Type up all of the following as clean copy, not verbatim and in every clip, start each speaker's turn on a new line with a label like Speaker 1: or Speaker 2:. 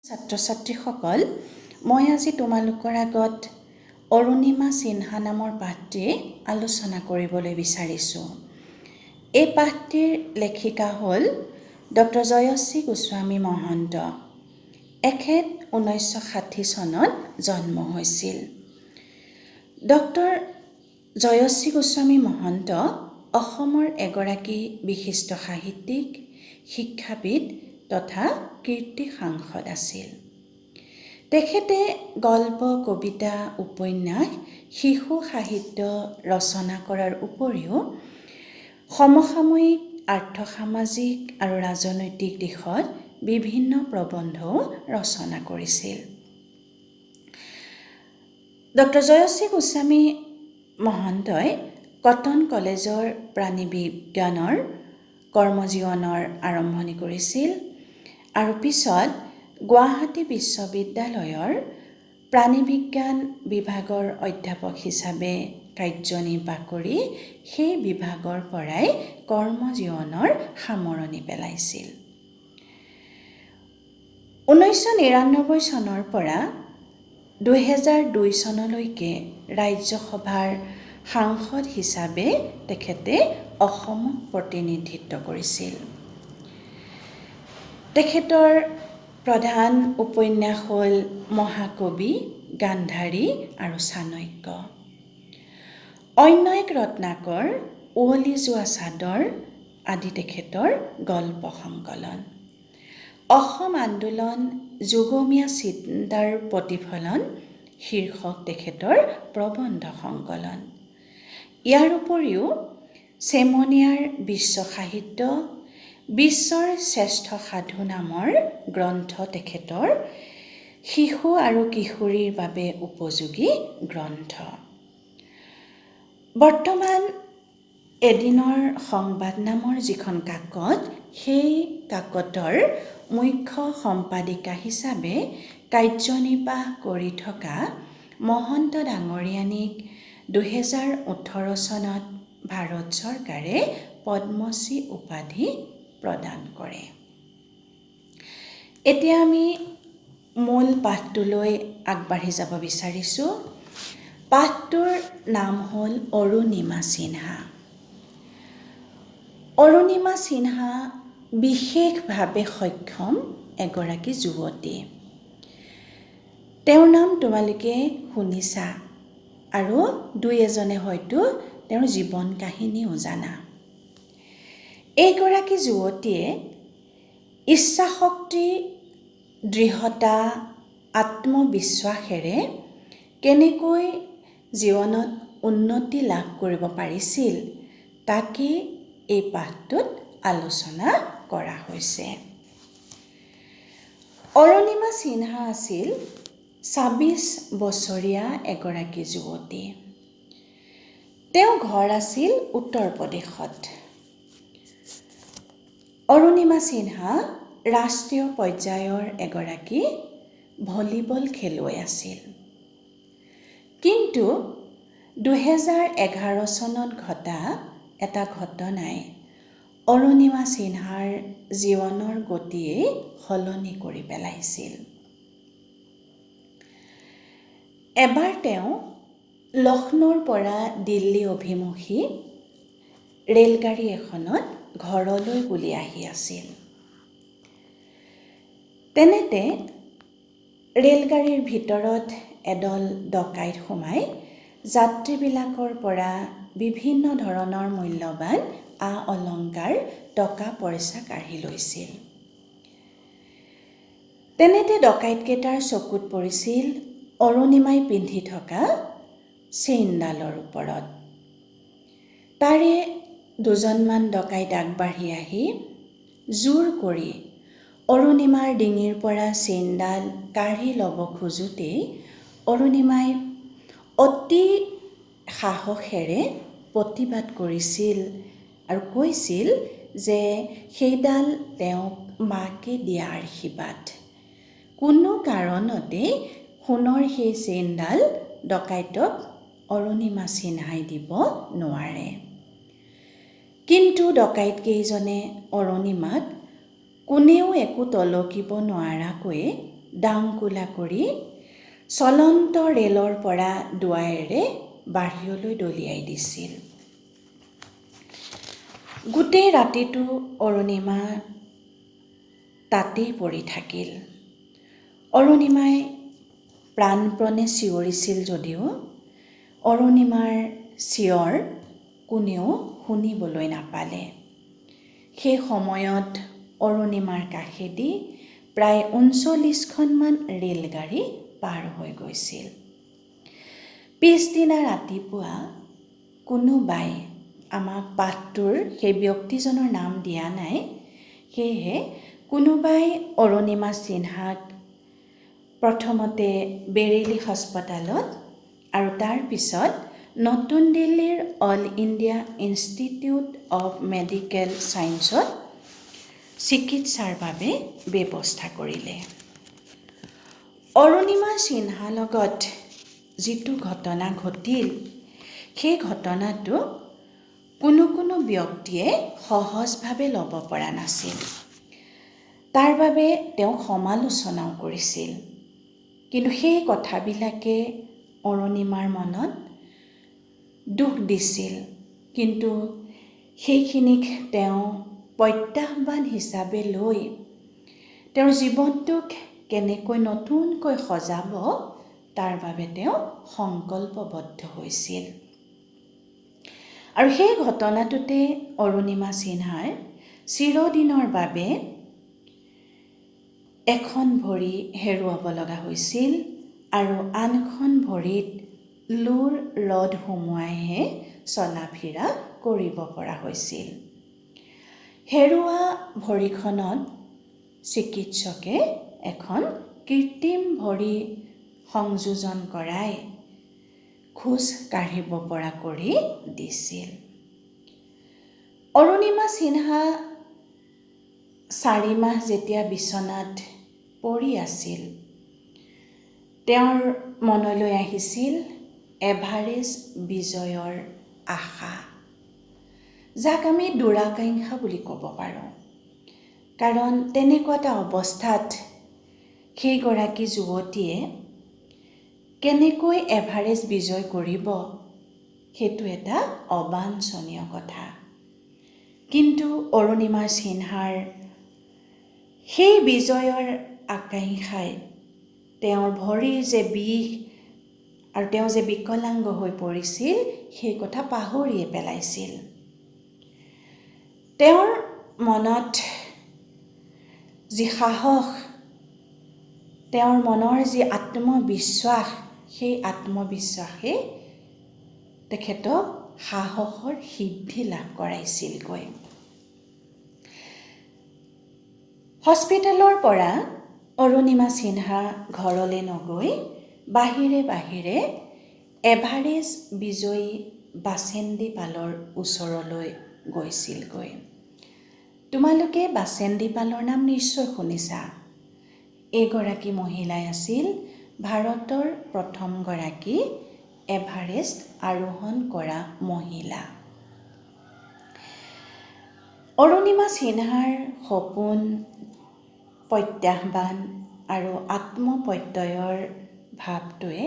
Speaker 1: ছাত্ৰ-ছাত্ৰীসকল, মই আজি তোমালোকৰ আগত অৰুণিমা সিনহা নামৰ পাঠটি আলোচনা কৰিবলৈ বিচাৰিছোঁ। এই পাঠটিৰ লেখিকা হ'ল ডক্টৰ জয়শ্ৰী গোস্বামী মহন্ত। এখেত 1960 চনত জন্ম হৈছিল। ডক্টৰ জয়শ্ৰী গোস্বামী মহন্ত অসমৰ এগৰাকী বিশিষ্ট সাহিত্যিক, শিক্ষাবিদ তথা কীৰ্তি সাংসদ আছিল। তেখেতে গল্প, কবিতা, উপন্যাস, শিশু সাহিত্য ৰচনা কৰাৰ উপৰিও সমসাময়িক, আৰ্থসামাজিক আৰু ৰাজনৈতিক দিশত বিভিন্ন প্ৰবন্ধও ৰচনা কৰিছিল। ডক্টৰ জয়শ্ৰী গোস্বামী মহন্তই কটন কলেজৰ প্ৰাণীবিজ্ঞানৰ কৰ্মজীৱনৰ আৰম্ভণি কৰিছিল আৰু পিছত গুৱাহাটী বিশ্ববিদ্যালয়ৰ প্ৰাণীবিজ্ঞান বিভাগৰ অধ্যাপক হিচাপে কাৰ্যনিৰ্বাহ কৰি সেই বিভাগৰ পৰাই কৰ্মজীৱনৰ সামৰণি পেলাইছিল। 1999 চনৰ পৰা 2002 চনলৈকে ৰাজ্যসভাৰ সাংসদ হিচাপে তেখেতে অসমক প্ৰতিনিধিত্ব কৰিছিল। তেখেতৰ প্ৰধান উপন্যাস হ'ল মহাকবি, গান্ধাৰী আৰু চাণক্য। অন্য এক ৰত্নাকৰ, উৱলি যোৱা চাদৰ আদি তেখেতৰ গল্প সংকলন। অসম আন্দোলন, যুগমীয়া চিন্তাৰ প্ৰতিফলন শীৰ্ষক তেখেতৰ প্ৰবন্ধ সংকলন। ইয়াৰ উপৰিও চেমনীয়াৰ বিশ্ব সাহিত্য, বিশ্বৰ শ্ৰেষ্ঠ সাধু নামৰ গ্ৰন্থ তেখেতৰ শিশু আৰু কিশোৰীৰ বাবে উপযোগী গ্ৰন্থ। বৰ্তমান এদিনৰ সংবাদ নামৰ যিখন কাকত, সেই কাকতৰ মুখ্য সম্পাদিকা হিচাপে কাৰ্যনিৰ্বাহ কৰি থকা মহন্ত ডাঙৰীয়ানীক 2018 চনত ভাৰত চৰকাৰে পদ্মশ্ৰী উপাধি প্ৰদান কৰে। এতিয়া আমি মূল পাঠটোলৈ আগবাঢ়ি যাব বিচাৰিছোঁ। পাঠটোৰ নাম হ'ল অৰুণিমা সিনহা। অৰুণিমা সিনহা বিশেষভাৱে সক্ষম এগৰাকী যুৱতী। তেওঁৰ নাম তোমালোকে শুনিছা আৰু দুই এজনে হয়তো তেওঁৰ জীৱন কাহিনীও জানা। এইগৰাকী যুৱতীয়ে ইচ্ছাশক্তি, দৃঢ়তা, আত্মবিশ্বাসেৰে কেনেকৈ জীৱনত উন্নতি লাভ কৰিব পাৰিছিল তাকে এই পাঠটোত আলোচনা কৰা হৈছে। অৰুণিমা সিনহা আছিল 26 বছৰীয়া এগৰাকী যুৱতী। তেওঁৰ ঘৰ আছিল উত্তৰ প্ৰদেশত। অৰুণিমা সিনহা ৰাষ্ট্ৰীয় পৰ্যায়ৰ এগৰাকী ভলীবল খেলুৱৈ আছিল। কিন্তু 2011 চনত ঘটা এটা ঘটনাই অৰুণিমা সিনহাৰ জীৱনৰ গতিয়েই সলনি কৰি পেলাইছিল। এবাৰ তেওঁ লক্ষ্ণৌৰ পৰা দিল্লী অভিমুখী ৰেলগাড়ী এখনত ঘৰলৈ বুলি আহি আছিল। তেনেতে ৰেলগাড়ীৰ ভিতৰত এদল ডকাইত সোমাই যাত্ৰীবিলাকৰ পৰা বিভিন্ন ধৰণৰ মূল্যৱান অলংকাৰ, টকা পইচা কাঢ়ি লৈছিল। তেনেতে ডকাইতকেইটাৰ চকুত পৰিছিল অৰুণিমাই পিন্ধি থকা চেইনডালৰ ওপৰত। তাৰে দুজনমান ডকাইত আগবাঢ়ি আহি জোৰ কৰি অৰুণিমাৰ ডিঙিৰ পৰা চেইনডাল কাঢ়ি ল'ব খোজোতেই অৰুণিমাই অতি সাহসেৰে প্ৰতিবাদ কৰিছিল আৰু কৈছিল যে সেইডাল তেওঁক মাকে দিয়া আশীৰ্বাদ। কোনো কাৰণতে সোণৰ সেই চেইনডাল ডকাইতক অৰুণিমা সিনহাই দিব নোৱাৰে। কিন্তু ডকাইতকেইজনে অৰুণিমাক কোনেও একো তলকিব নোৱাৰাকৈ ডাংকোলা কৰি চলন্ত ৰেলৰ পৰা দুৱাৰেৰে বাহিৰলৈ দলিয়াই দিছিল। গোটেই ৰাতিটো অৰুণিমা তাতেই পৰি থাকিল। অৰুণিমাই প্ৰাণপণে চিঞৰিছিল যদিও অৰুণিমাৰ চিঞৰ কোনেও শুনিবলৈ নাপালে। সেই সময়ত অৰুণিমাৰ কাষেদি প্ৰায় ৩৯খনমান ৰেলগাড়ী পাৰ হৈ গৈছিল। পিছদিনা ৰাতিপুৱা কোনোবাই আমাক পাঠটোৰ সেই ব্যক্তিজনৰ নাম দিয়া নাই, সেয়েহে কোনোবাই অৰুণিমা সিনহাক প্ৰথমতে বেৰেলী হাস্পতালত আৰু তাৰ পিছত নতুন দিল্লীৰ all India institute of medical ছায়েন্সত চিকিৎসাৰ বাবে ব্যৱস্থা কৰিলে। অৰুণিমা সিনহাৰ লগত যিটো ঘটনা ঘটিল, সেই ঘটনাটো কোনো ব্যক্তিয়ে সহজভাৱে ল'ব পৰা নাছিল। তাৰ বাবে তেওঁ সমালোচনাও কৰিছিল। কিন্তু সেই কথাবিলাকে অৰুণিমাৰ মনত দুখ দিছিল। কিন্তু সেইখিনিক তেওঁ প্ৰত্যাহ্বান হিচাপে লৈ তেওঁৰ জীৱনটোক কেনেকৈ নতুনকৈ সজাব, তাৰ বাবে তেওঁ সংকল্পবদ্ধ হৈছিল। আৰু সেই ঘটনাটোতে অৰুণিমা সিনহাৰ চিৰদিনৰ বাবে এখন ভৰি হেৰুৱাব লগা হৈছিল আৰু আনখন ভৰিত লোৰ ৰড সুমুৱাইহে চলা ফিৰা কৰিব পৰা হৈছিল। হেৰুৱা ভৰিখনত চিকিৎসকে এখন কৃত্ৰিম ভৰি সংযোজন কৰাই খোজ কাঢ়িব পৰা কৰি দিছিল। অৰুণিমা সিনহা 4 মাহ যেতিয়া বিচনাত পৰি আছিল, তেওঁৰ মনলৈ আহিছিল এভাৰেষ্ট বিজয়ৰ আশা, যাক আমি দুৰাকাংক্ষা বুলি ক'ব পাৰোঁ। কাৰণ তেনেকুৱা এটা অৱস্থাত সেইগৰাকী যুৱতীয়ে কেনেকৈ এভাৰেষ্ট বিজয় কৰিব, সেইটো এটা অবাঞ্ছনীয় কথা। কিন্তু অৰুণিমা সিনহাৰ সেই বিজয়ৰ আকাংক্ষাই তেওঁৰ ভৰিৰ যে বিষ আৰু তেওঁ যে বিকলাংগ হৈ পৰিছিল, সেই কথা পাহৰিয়ে পেলাইছিল। তেওঁৰ মনত যি সাহস, তেওঁৰ মনৰ যি আত্মবিশ্বাস, সেই আত্মবিশ্বাসে তেখেতক সাহসৰ সিদ্ধি লাভ কৰাইছিলগৈ। হস্পিটেলৰ পৰা অৰুণিমা সিনহা ঘৰলৈ নগৈ বাহিৰে এভাৰেষ্ট বিজয়ী বাসেন্দি পালৰ ওচৰলৈ গৈছিলগৈ। তোমালোকে বাসেন্দি পালৰ নাম নিশ্চয় শুনিছা। এইগৰাকী মহিলাই আছিল ভাৰতৰ প্ৰথমগৰাকী এভাৰেষ্ট আৰোহণ কৰা মহিলা। অৰুণিমা সিনহাৰ সপোন, প্ৰত্যাহ্বান আৰু আত্মপ্ৰত্যয়ৰ ভাৱটোৱে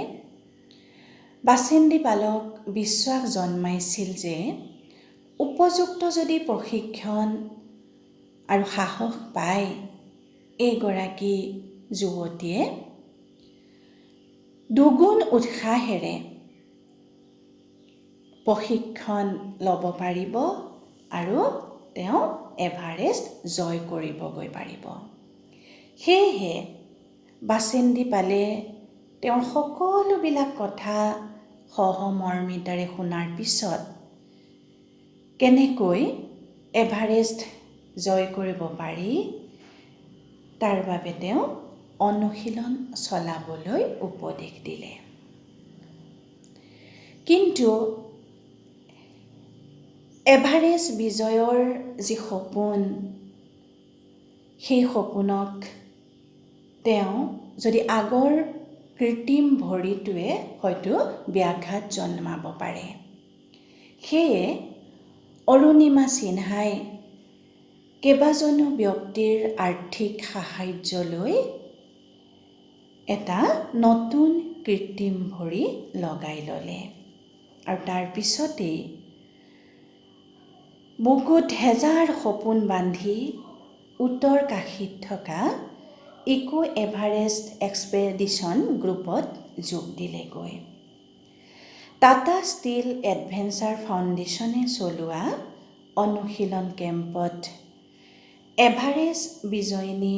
Speaker 1: বাসেন্দি পালক বিশ্বাস জন্মাইছিল যে উপযুক্ত যদি প্ৰশিক্ষণ আৰু সাহস পায়, এইগৰাকী যুৱতীয়ে দুগুণ উৎসাহেৰে প্ৰশিক্ষণ ল'ব পাৰিব আৰু তেওঁ এভাৰেষ্ট জয় কৰিবগৈ পাৰিব। সেয়েহে বাসেন্দি পালে তেওঁৰ সকলোবিলাক কথা সহমৰ্মিতাৰে শুনাৰ পিছত কেনেকৈ এভাৰেষ্ট জয় কৰিব পাৰি, তাৰ বাবে তেওঁ অনুশীলন চলাবলৈ উপদেশ দিলে। কিন্তু এভাৰেষ্ট বিজয়ৰ যি সপোন, সেই সপোনক তেওঁ যদি আগৰ কৃত্ৰিম ভৰিটোৱে হয়তো ব্যাঘাত জন্মাব পাৰে। সেয়ে অৰুণিমা সিনহাই কেইবাজনো ব্যক্তিৰ আৰ্থিক সাহাৰ্য লৈ এটা নতুন কৃত্ৰিম ভৰি লগাই ল'লে আৰু তাৰপিছতেই বুকুত হেজাৰ সপোন বান্ধি উত্তৰ কাশীত থকা ইকো এভাৰেষ্ট এক্সপেডিশ্যন গ্ৰুপত যোগ দিলেগৈ। টাটা ষ্টীল এডভেঞ্চাৰ ফাউণ্ডেশ্যনে চলোৱা অনুশীলন কেম্পত এভাৰেষ্ট বিজয়িনী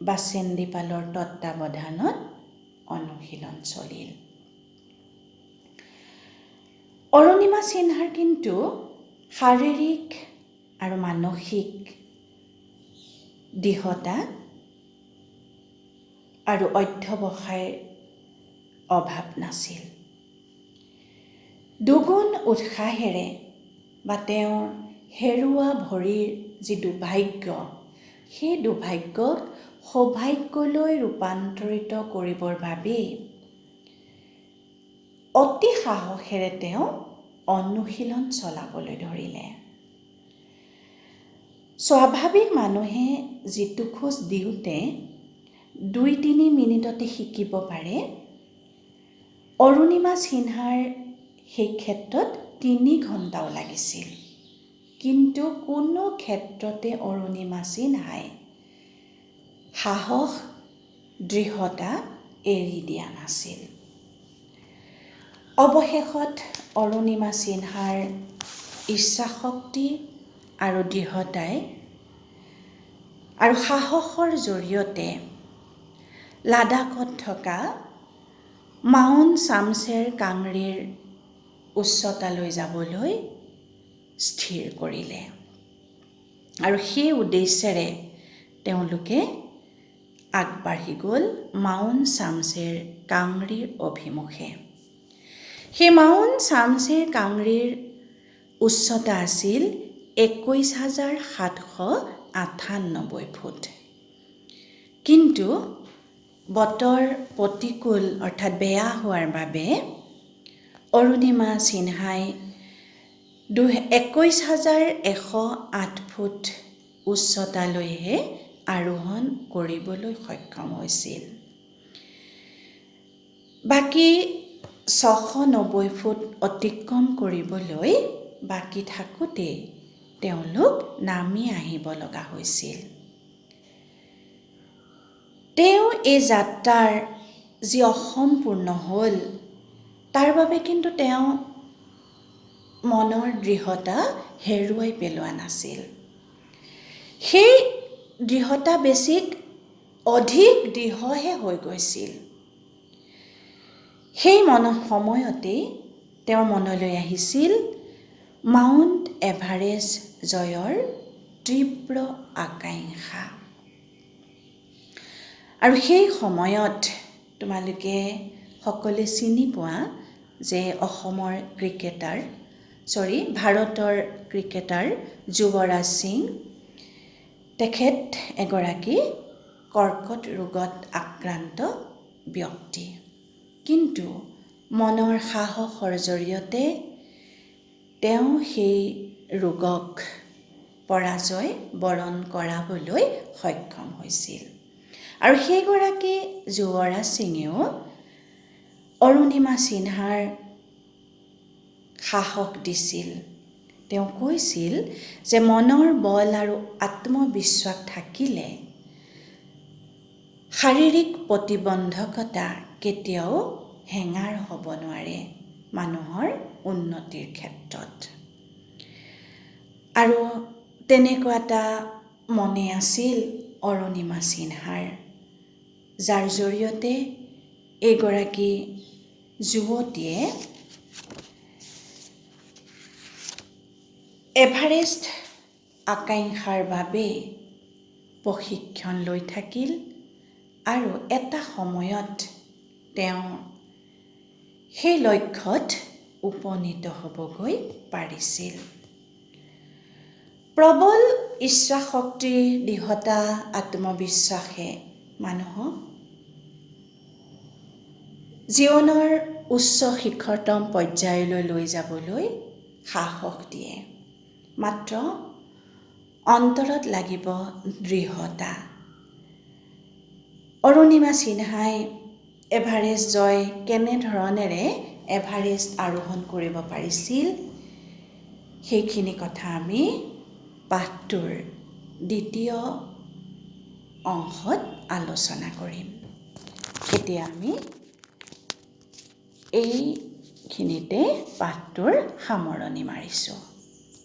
Speaker 1: বাচেন্দি পালৰ তত্ত্বাৱধানত অনুশীলন চলিল। অৰুণিমা সিনহাৰ কিন্তু শাৰীৰিক আৰু মানসিক দৃঢ়তা আৰু অধ্যৱসায়ৰ অভাৱ নাছিল। দুগুণ উৎসাহেৰে বা তেওঁৰ হেৰুৱা ভৰিৰ যি দুৰ্ভাগ্য, সেই দুৰ্ভাগ্যক সৌভাগ্যলৈ ৰূপান্তৰিত কৰিবৰ বাবেই অতি সাহসেৰে তেওঁ অনুশীলন চলাবলৈ ধৰিলে। স্বাভাৱিক মানুহে যিটো খোজ দিওঁতে 2-3 মিনিটতে শিকিব পাৰে, অৰুণিমা সিনহাৰ সেই ক্ষেত্ৰত 3 ঘণ্টাও লাগিছিল। কিন্তু কোনো ক্ষেত্ৰতে অৰুণিমা সিনহাই সাহস, দৃঢ়তা এৰি দিয়া নাছিল। অৱশেষত অৰুণিমা সিনহাৰ ইচ্ছাশক্তি আৰু দৃঢ়তাই আৰু সাহসৰ জৰিয়তে লাডাখত থকা মাউণ্ট চামছেৰ কাংৰীৰ উচ্চতালৈ যাবলৈ স্থিৰ কৰিলে আৰু সেই উদ্দেশ্যেৰে তেওঁলোকে আগবাঢ়ি গ'ল মাউণ্ট চামছেৰ কাংৰীৰ অভিমুখে। সেই মাউণ্ট চামছেৰ কাংৰীৰ উচ্চতা আছিল 21,798 ফুট। কিন্তু বতৰ প্ৰতিকূল অৰ্থাৎ বেয়া হোৱাৰ বাবে অৰুণিমা সিনহাই 21,108 ফুট উচ্চতালৈহে আৰোহণ কৰিবলৈ সক্ষম হৈছিল। বাকী 690 ফুট অতিক্ৰম কৰিবলৈ বাকী থাকোঁতে তেওঁলোক নামি আহিব লগা হৈছিল। তেওঁ এই যাত্ৰাৰ যি অসম্পূৰ্ণ হ'ল, তাৰ বাবে কিন্তু তেওঁ মনৰ দৃঢ়তা হেৰুৱাই পেলোৱা নাছিল। সেই দৃঢ়তা অধিক দৃঢ়হে হৈ গৈছিল। সেই সময়তেই তেওঁৰ মনলৈ আহিছিল মাউণ্ট এভাৰেষ্ট জয়ৰ তীব্ৰ আকাংক্ষা। আৰু সেই সময়ত তোমালোকে সকলোৱে চিনি পোৱা যে ভাৰতৰ ক্ৰিকেটাৰ যুৱৰাজ সিং, তেখেত এগৰাকী কৰ্কট ৰোগত আক্ৰান্ত ব্যক্তি। কিন্তু মনৰ সাহসৰ জৰিয়তে তেওঁ সেই ৰোগক পৰাজয় বৰণ কৰাবলৈ সক্ষম হৈছিল। আৰু সেইগৰাকী যুৱৰাজ সিঙেও অৰুণিমা সিনহাৰ সাহস দিছিল। তেওঁ কৈছিল যে মনৰ বল আৰু আত্মবিশ্বাস থাকিলে শাৰীৰিক প্ৰতিবন্ধকতা কেতিয়াও হেঙাৰ হ'ব নোৱাৰে মানুহৰ উন্নতিৰ ক্ষেত্ৰত। আৰু তেনেকুৱা এটা মনে আছিল অৰুণিমা সিনহাৰ, যাৰ জৰিয়তে এগৰাকী যুৱতীয়ে এভাৰেষ্ট আকাংক্ষাৰ বাবে প্ৰশিক্ষণ লৈ থাকিল আৰু এটা সময়ত তেওঁ সেই লক্ষ্যত উপনীত হ'বগৈ পাৰিছিল। প্ৰবল ইচ্ছাশক্তি, দৃঢ়তা, আত্মবিশ্বাসে মানুহক জীৱনৰ উচ্চ শিখৰতম পৰ্যায়লৈ লৈ যাবলৈ সাহস দিয়ে। মাত্ৰ অন্তৰত লাগিব দৃঢ়তা। অৰুণিমা সিনহাই এভাৰেষ্ট জয় কেনেধৰণেৰে এভাৰেষ্ট আৰোহণ কৰিব পাৰিছিল, সেইখিনি কথা আমি পাঠটোৰ দ্বিতীয় অংশত আলোচনা কৰিম। এতিয়া আমি এইখিনিতে পাঠটোৰ সামৰণি মাৰিছোঁ।